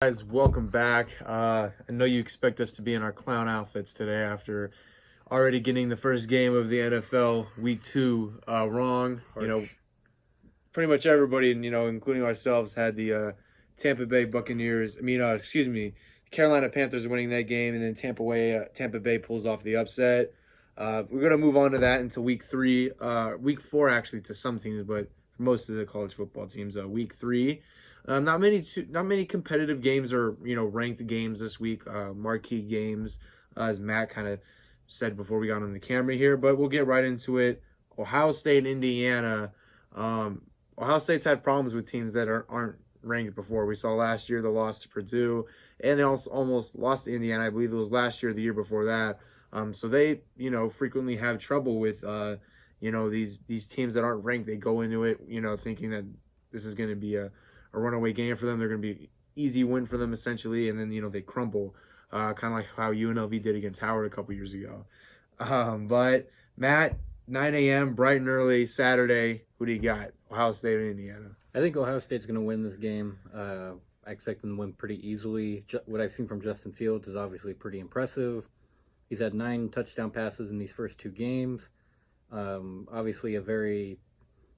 Guys, welcome back. I know you expect us to be in our clown outfits today after already getting the first game of the NFL Week 2 wrong. Harsh. Pretty much everybody, including ourselves, had the Tampa Bay Buccaneers. Carolina Panthers winning that game, and then Tampa Bay pulls off the upset. We're gonna move on to that into Week 3, Week 4 actually to some teams, but for most of the college football teams, Week 3. Not many competitive games or ranked games this week. Marquee games, as Matt kind of said before we got on the camera here. But we'll get right into it. Ohio State and Indiana. Ohio State's had problems with teams that aren't ranked before. We saw last year the loss to Purdue, and they also almost lost to Indiana. I believe it was last year, or the year before that. So they frequently have trouble with these teams that aren't ranked. They go into it thinking that this is going to be a runaway game for them. They're going to be easy win for them essentially, and then they crumble, kind of like how UNLV did against Howard a couple years ago. But Matt, 9 a.m. bright and early Saturday. Who do you got? Ohio State or Indiana? I think Ohio State's going to win this game. I expect them to win pretty easily. What I've seen from Justin Fields is obviously pretty impressive. He's had 9 touchdown passes in these first 2 games. Obviously a very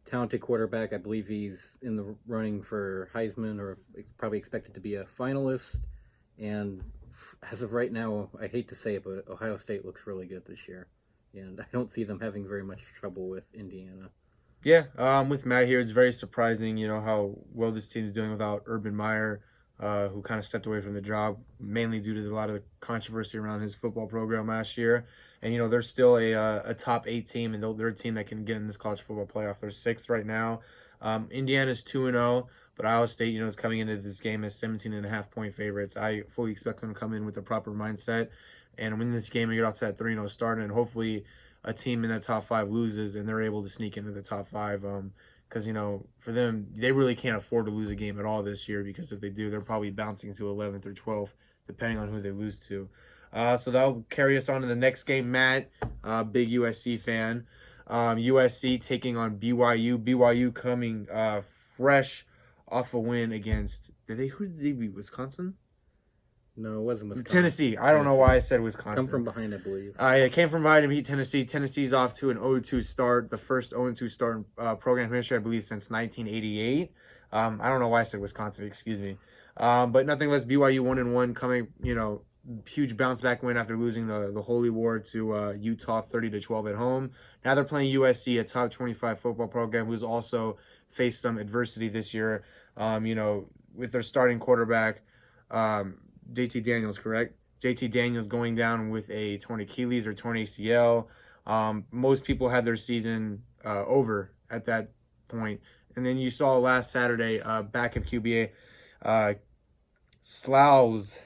talented quarterback. I believe he's in the running for Heisman, or probably expected to be a finalist. And as of right now, I hate to say it, but Ohio State looks really good this year. And I don't see them having very much trouble with Indiana. Yeah, with Matt here, it's very surprising, how well this team is doing without Urban Meyer, who kind of stepped away from the job, mainly due to a lot of the controversy around his football program last year. And, they're still a top 8 team, and they're a team that can get in this college football playoff. They're 6th right now. Indiana's 2-0, but Iowa State, is coming into this game as 17.5-point favorites. I fully expect them to come in with the proper mindset and win this game and get off to that 3-0 start, and hopefully a team in that top 5 loses and they're able to sneak into the top 5. Because, for them, they really can't afford to lose a game at all this year, because if they do, they're probably bouncing to 11th or 12th, depending on who they lose to. So that'll carry us on to the next game. Matt, big USC fan. USC taking on BYU. BYU coming fresh off a win against, who did they beat? Wisconsin? No, it wasn't Wisconsin. Tennessee. I don't know why I said Wisconsin. Come from behind, I believe. It came from behind to beat Tennessee. Tennessee's off to an 0-2 start, the first 0-2 start in program history, I believe, since 1988. I don't know why I said Wisconsin, excuse me. But nothing less, BYU 1-1, coming, huge bounce back win after losing the Holy War to Utah 30-12 at home. Now they're playing USC, a top 25 football program who's also faced some adversity this year, with their starting quarterback, JT Daniels, correct? JT Daniels going down with a torn Achilles or torn ACL. Most people had their season over at that point. And then you saw last Saturday, backup QB, Slavis.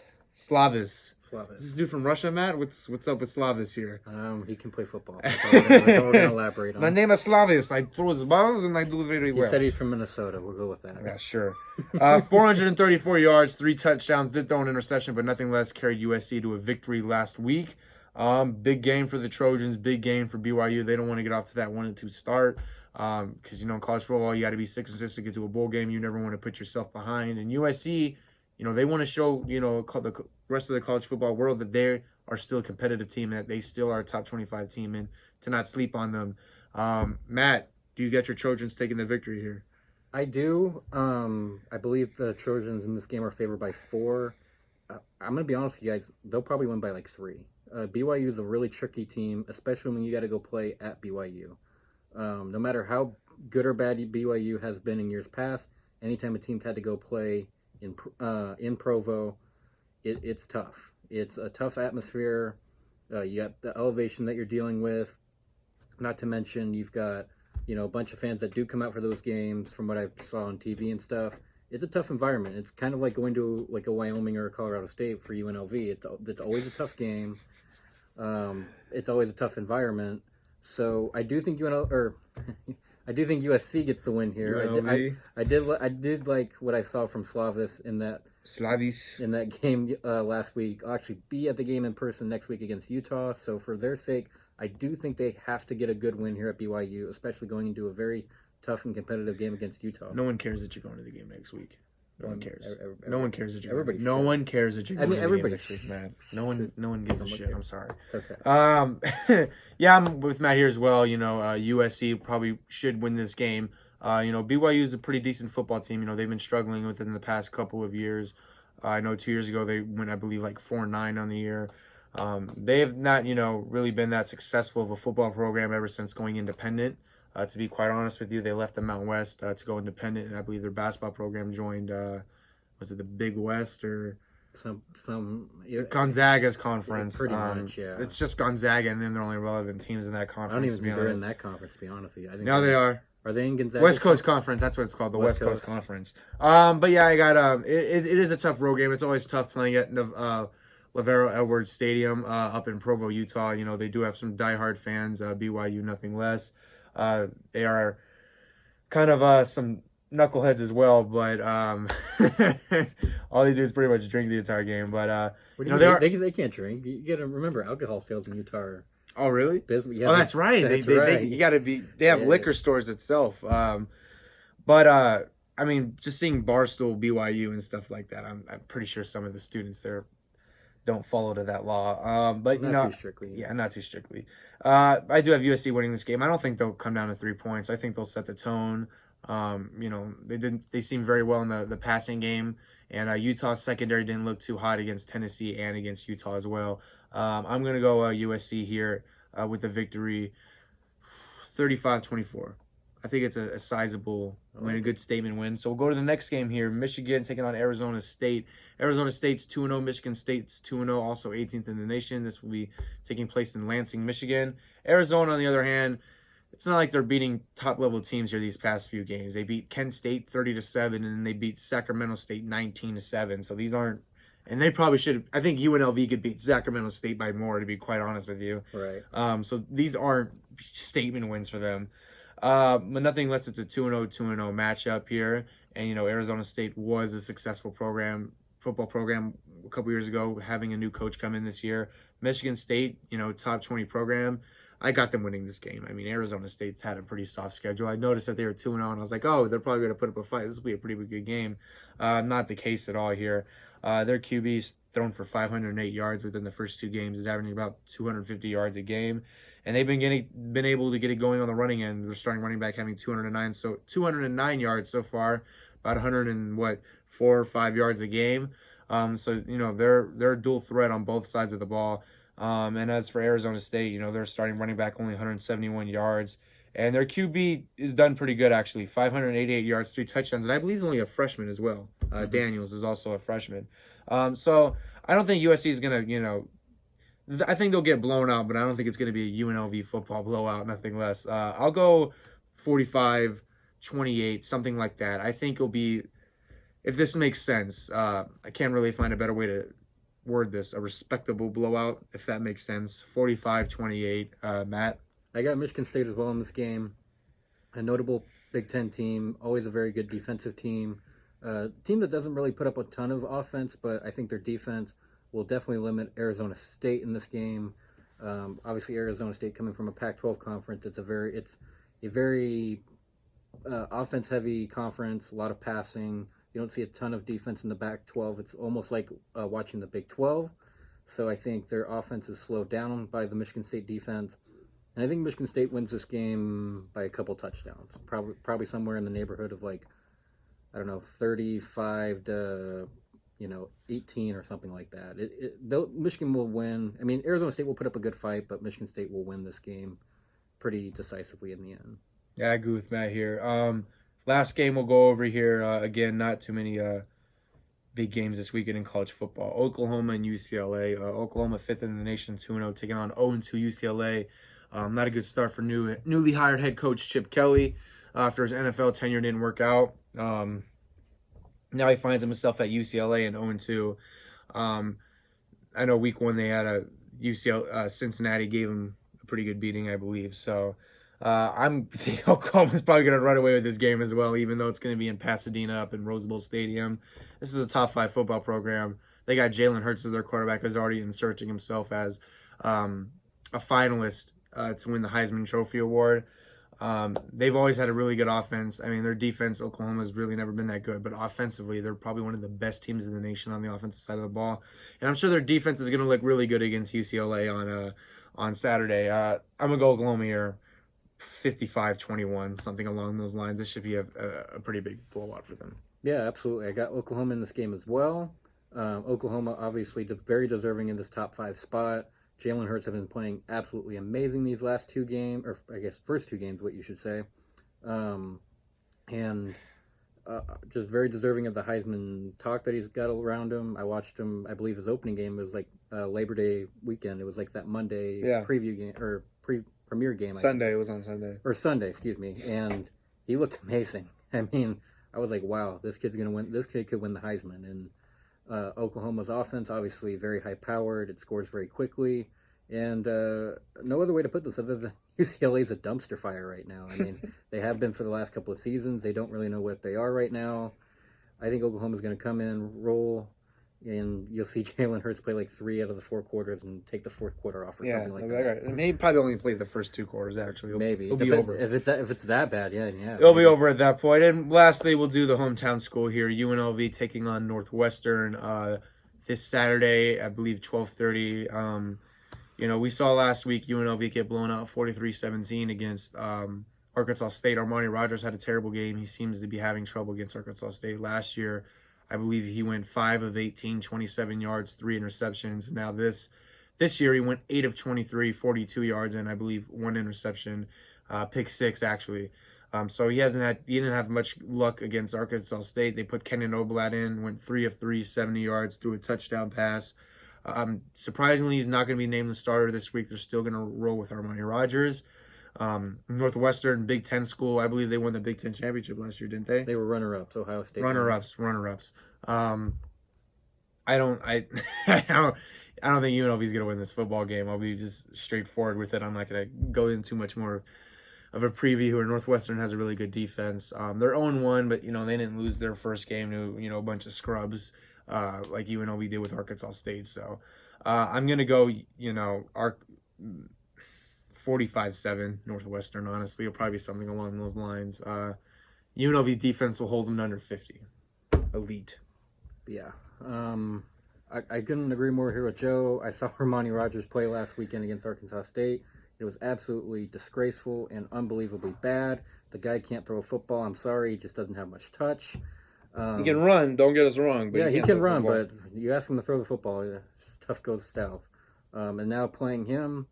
Is this dude from Russia, Matt? What's up with Slavis here? He can play football. That's all we're going to elaborate on. My name is Slavis. I throw his balls and I do very well. He said he's from Minnesota. We'll go with that. Yeah, sure. 434 yards, 3 touchdowns, did throw an interception, but nothing less, carried USC to a victory last week. Big game for the Trojans, big game for BYU. They don't want to get off to that 1-2 start. Because, in college football, you got to be 6-6 to get to a bowl game. You never want to put yourself behind. And USC, they want to show, the rest of the college football world that they are still a competitive team, that they still are a top 25 team, and to not sleep on them. Matt, do you get your Trojans taking the victory here? I do. I believe the Trojans in this game are favored by 4. I'm going to be honest with you guys. They'll probably win by like 3. BYU is a really tricky team, especially when you got to go play at BYU. No matter how good or bad BYU has been in years past, anytime a team's had to go play in Provo, it's tough. It's a tough atmosphere. You got the elevation that you're dealing with. Not to mention, you've got a bunch of fans that do come out for those games. From what I saw on TV and stuff, it's a tough environment. It's kind of like going to like a Wyoming or a Colorado State for UNLV. It's always a tough game. It's always a tough environment. So I do think I do think USC gets the win here. I did like what I saw from Slavis in that game last week. I'll actually be at the game in person next week against Utah. So for their sake, I do think they have to get a good win here at BYU, especially going into a very tough and competitive game against Utah. No one cares that you're going to the game next week. No one One- cares. ev- No one every- cares that you're everybody No should. one cares that you're I going mean, to the game everybody next week, should. man. No one gives a Someone shit. cares. I'm sorry. It's okay. Yeah, I'm with Matt here as well. USC probably should win this game. BYU is a pretty decent football team. They've been struggling within the past couple of years. I know 2 years ago they went, I believe, like 4-9 on the year. They have not, really been that successful of a football program ever since going independent. To be quite honest with you, they left the Mountain West to go independent, and I believe their basketball program joined. Was it the Big West or Gonzaga's conference? Pretty much, yeah. It's just Gonzaga, and then they're only relevant teams in that conference. I don't even to be think they're in honest. that conference, to be honest with you. I think No, they are. Are they in Gonzaga? West Coast Conference, that's what it's called, the West Coast Conference. But yeah, I got it is a tough road game. It's always tough playing at Lavero Edwards Stadium up in Provo, Utah. They do have some diehard fans. BYU, nothing less. They are kind of some knuckleheads as well, but all they do is pretty much drink the entire game. But they can't drink. You got to remember, alcohol sales in Utah are oh really? Yeah, oh, that's right. That's They right. you got to be. They have liquor stores itself. But I mean, just seeing Barstool, BYU, and stuff like that, I'm pretty sure some of the students there don't follow to that law. But not too strictly. Yeah, not too strictly. I do have USC winning this game. I don't think they'll come down to 3 points. I think they'll set the tone. They seem very well in the passing game, and Utah's secondary didn't look too hot against Tennessee and against Utah as well. I'm gonna go USC here with the victory, 35-24. I think it's a sizable win, a good statement win. So we'll go to the next game here. Michigan taking on Arizona State. Arizona State's 2-0. Michigan State's 2-0, also 18th in the nation. This will be taking place in Lansing, Michigan. Arizona, on the other hand, it's not like they're beating top-level teams here these past few games. They beat Kent State 30-7, and then they beat Sacramento State 19-7. So these aren't, and they probably should. I think UNLV could beat Sacramento State by more, to be quite honest with you. Right. So these aren't statement wins for them. But nothing less. It's a 2-0 matchup here, and Arizona State was a successful football program a couple years ago, having a new coach come in this year. Michigan State, top 20 program. I got them winning this game. I mean, Arizona State's had a pretty soft schedule. I noticed that they were 2-0, and I was like, oh, they're probably going to put up a fight. This will be a pretty good game. Not the case at all here. Their QB's thrown for 508 yards within the first 2 games. Is averaging about 250 yards a game. And they've been able to get it going on the running end. Their starting running back having 209 yards so far, about 4 or 5 yards a game. So they're a dual threat on both sides of the ball. And as for Arizona State, their starting running back only 171 yards, and their QB is done pretty good actually. 588 yards, 3 touchdowns, and I believe he's only a freshman as well. Daniels is also a freshman. So I don't think USC is gonna, I think they'll get blown out, but I don't think it's going to be a UNLV football blowout, nothing less. I'll go 45-28, something like that. I think it'll be, if this makes sense, I can't really find a better way to word this, a respectable blowout, if that makes sense. 45-28, Matt? I got Michigan State as well in this game. A notable Big Ten team, always a very good defensive team. Team that doesn't really put up a ton of offense, but I think their defense will definitely limit Arizona State in this game. Obviously, Arizona State coming from a Pac-12 conference, it's a very offense-heavy conference. A lot of passing. You don't see a ton of defense in the Pac-12. It's almost like watching the Big 12. So I think their offense is slowed down by the Michigan State defense, and I think Michigan State wins this game by a couple touchdowns. Probably somewhere in the neighborhood of 35 to 18 or something like that. Though Michigan will win. I mean, Arizona State will put up a good fight, but Michigan State will win this game pretty decisively in the end. Yeah, I agree with Matt here. Last game we'll go over here. Again, not too many big games this weekend in college football. Oklahoma and UCLA. Oklahoma 5th in the nation, 2-0, taking on 0-2 UCLA. Not a good start for newly hired head coach Chip Kelly after his NFL tenure didn't work out. Now he finds himself at UCLA and 0-2. I know week 1 they had a Cincinnati gave him a pretty good beating, I believe. So I think Oklahoma's probably going to run away with this game as well, even though it's going to be in Pasadena up in Rose Bowl Stadium. This is a top 5 football program. They got Jalen Hurts as their quarterback, who's already inserting himself as a finalist to win the Heisman Trophy Award. They've always had a really good offense. I mean, their defense, Oklahoma's really never been that good, but offensively, they're probably one of the best teams in the nation on the offensive side of the ball. And I'm sure their defense is going to look really good against UCLA on Saturday. I'm gonna go Oklahoma here, 55-21, something along those lines. This should be a pretty big blowout for them. Yeah, absolutely. I got Oklahoma in this game as well. Oklahoma obviously very deserving in this top 5 spot. Jalen Hurts have been playing absolutely amazing these last 2 games, or I guess first 2 games, what you should say. And just very deserving of the Heisman talk that he's got around him. I watched him, I believe his opening game was like Labor Day weekend. It was like that Monday preview game, or premiere game. Sunday, it was on Sunday. Or Sunday, excuse me. And he looked amazing. I mean, I was like, wow, this kid's going to win. This kid could win the Heisman. And Oklahoma's offense, obviously very high-powered. It scores very quickly. And no other way to put this other than UCLA's a dumpster fire right now. I mean, they have been for the last couple of seasons. They don't really know what they are right now. I think Oklahoma's going to come in, roll, and you'll see Jalen Hurts play like 3 out of the 4 quarters and take the 4th quarter off or something like that. Right. And he probably only played the first 2 quarters, actually. Maybe. It'll be over. If it's that bad, yeah. It'll be over at that point. And lastly, we'll do the hometown school here. UNLV taking on Northwestern this Saturday, I believe 12:30. We saw last week UNLV get blown out 43-17 against Arkansas State. Armani Rogers had a terrible game. He seems to be having trouble against Arkansas State. Last year, I believe he went 5 of 18, 27 yards, 3 interceptions. Now this year he went 8 of 23, 42 yards, and I believe 1 interception, pick 6 actually. So he didn't have much luck against Arkansas State. They put Kenyon Oblad in, went 3 of 3, 70 yards, threw a touchdown pass. Surprisingly, he's not going to be named the starter this week. They're still going to roll with Armani Rogers. Northwestern, Big Ten school. I believe they won the Big Ten championship last year, didn't they? They were runner-ups. Ohio State. Runner-ups. I don't think UNLV is going to win this football game. I'll be just straightforward with it. I'm not going to go into too much more of a preview where Northwestern has a really good defense. They're 0-1, but they didn't lose their first game to a bunch of scrubs like UNLV did with Arkansas State. So I'm going to go 45-7 Northwestern. Honestly, it'll probably be something along those lines. UNLV defense will hold them under 50. Elite. Yeah. I couldn't agree more here with Joe. I saw Armani Rogers play last weekend against Arkansas State. It was absolutely disgraceful and unbelievably bad. The guy can't throw a football. I'm sorry. He just doesn't have much touch. He can run. Don't get us wrong. But he can run, but you ask him to throw the football, stuff goes south. And now playing him,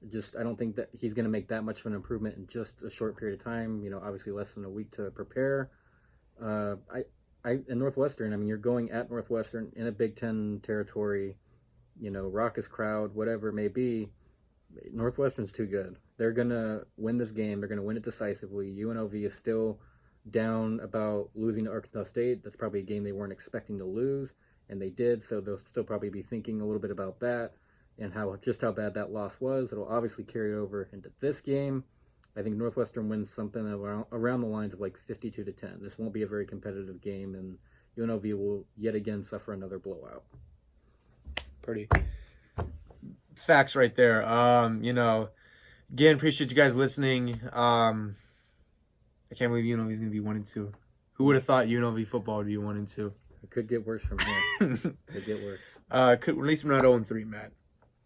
I don't think that he's going to make that much of an improvement in just a short period of time. Obviously less than a week to prepare. In Northwestern, you're going at Northwestern in a Big Ten territory, raucous crowd, whatever it may be. Northwestern's too good. They're going to win this game. They're going to win it decisively. UNLV is still down about losing to Arkansas State. That's probably a game they weren't expecting to lose, and they did, so they'll still probably be thinking a little bit about that and how bad that loss was. It'll obviously carry over into this game. I think Northwestern wins something around the lines of like 52-10. This won't be a very competitive game, and UNLV will yet again suffer another blowout. Pretty facts right there. Again, appreciate you guys listening. I can't believe UNLV is going to be 1-2. Who would have thought UNLV football would be 1-2? It could get worse from here. Could get worse. At least we're not 0-3, Matt.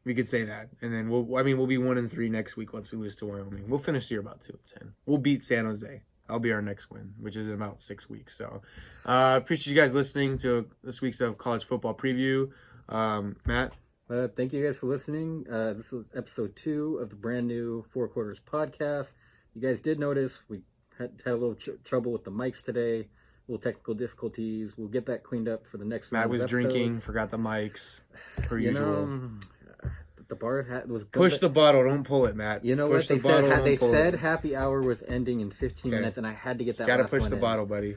We could say that, and then we'll be 1-3 next week once we lose to Wyoming. We'll finish the year about 2-10. We'll beat San Jose. That'll be our next win, which is in about 6 weeks. So, appreciate you guys listening to this week's of college football preview. Matt. Thank you guys for listening. This was episode 2 of the brand new Four Quarters podcast. You guys did notice we had a little trouble with the mics today, little technical difficulties. We'll get that cleaned up for the next Matt was drinking, forgot the mics, per usual. The bar was push the bottle, don't pull it, Matt. You know push what they said? Happy hour was ending in 15 minutes, and I had to get that. Gotta push the bottle, buddy.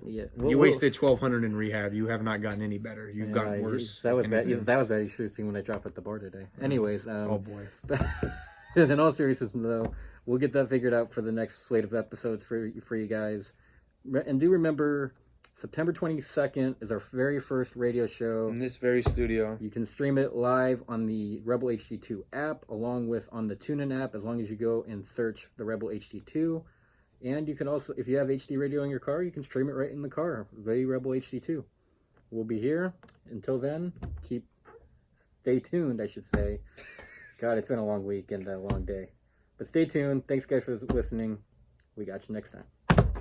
Yeah, you wasted $1,200 in rehab. You have not gotten any better. You've gotten worse. That was bad. That was bad. You should have seen when I dropped at the bar today. Anyways, oh boy. In all seriousness, though, we'll get that figured out for the next slate of episodes for you guys. And do remember, September 22nd is our very first radio show. In this very studio. You can stream it live on the Rebel HD2 app, along with on the TuneIn app, as long as you go and search the Rebel HD2. And you can also, if you have HD radio in your car, you can stream it right in the car, the Rebel HD2. We'll be here. Until then, stay tuned, I should say. God, it's been a long week and a long day. But stay tuned. Thanks, guys, for listening. We got you next time.